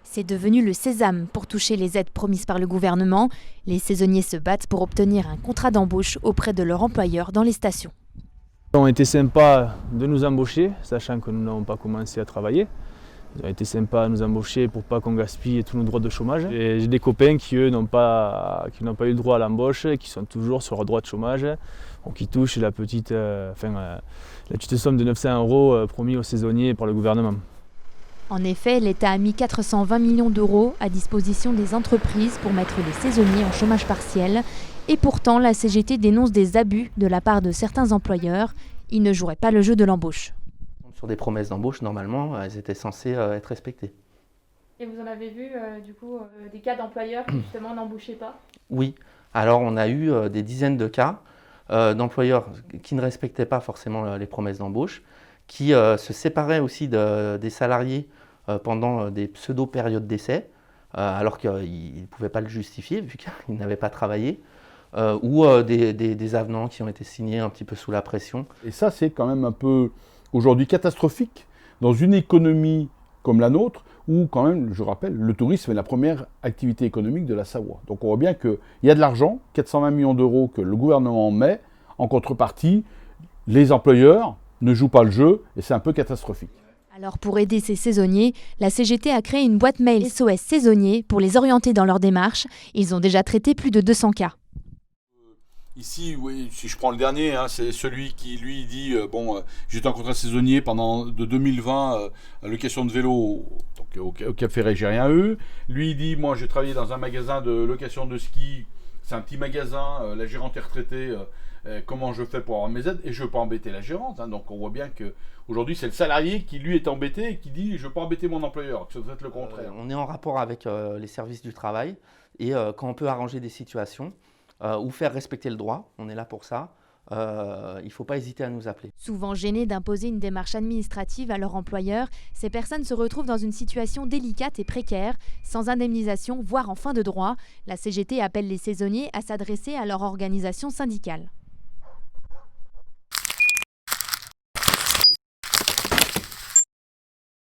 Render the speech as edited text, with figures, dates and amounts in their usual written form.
C'est devenu le sésame pour toucher les aides promises par le gouvernement. Les saisonniers se battent pour obtenir un contrat d'embauche auprès de leur employeur dans les stations. Ils ont été sympas de nous embaucher, sachant que nous n'avons pas commencé à travailler. Ils ont été sympas à nous embaucher pour pas qu'on gaspille tous nos droits de chômage. J'ai des copains qui, eux, n'ont pas eu le droit à l'embauche, qui sont toujours sur leur droit de chômage, donc qui touchent la petite somme de 900 € promis aux saisonniers par le gouvernement. En effet, l'État a mis 420 millions d'euros à disposition des entreprises pour mettre les saisonniers en chômage partiel. Et pourtant, la CGT dénonce des abus de la part de certains employeurs. Ils ne joueraient pas le jeu de l'embauche. Sur des promesses d'embauche, normalement, elles étaient censées être respectées. Et vous en avez vu des cas d'employeurs qui justement n'embauchaient pas? Oui, alors on a eu des dizaines de cas d'employeurs qui ne respectaient pas forcément les promesses d'embauche, qui se séparaient aussi des salariés pendant des pseudo-périodes d'essai, alors qu'ils ne pouvaient pas le justifier vu qu'ils n'avaient pas travaillé, ou des avenants qui ont été signés un petit peu sous la pression. Et ça, c'est quand même un peu aujourd'hui catastrophique dans une économie comme la nôtre, où quand même, je rappelle, le tourisme est la première activité économique de la Savoie. Donc on voit bien qu'il y a de l'argent, 420 millions d'euros que le gouvernement met, en contrepartie, les employeurs ne jouent pas le jeu et c'est un peu catastrophique. Alors pour aider ces saisonniers, la CGT a créé une boîte mail SOS saisonniers pour les orienter dans leur démarche. Ils ont déjà traité plus de 200 cas. Ici, oui, si je prends le dernier, c'est celui qui lui dit j'étais en contrat saisonnier de 2020 à location de vélo donc au Cap Ferret, j'ai rien eu. Lui il dit moi j'ai travaillé dans un magasin de location de ski, c'est un petit magasin, la gérante est retraitée, comment je fais pour avoir mes aides et je veux pas embêter la gérante. Donc on voit bien que aujourd'hui c'est le salarié qui lui est embêté et qui dit je veux pas embêter mon employeur, que ça doit être le contraire. On est en rapport avec les services du travail et quand on peut arranger des situations, ou faire respecter le droit, on est là pour ça, il ne faut pas hésiter à nous appeler. Souvent gênées d'imposer une démarche administrative à leur employeur, ces personnes se retrouvent dans une situation délicate et précaire, sans indemnisation, voire en fin de droit. La CGT appelle les saisonniers à s'adresser à leur organisation syndicale.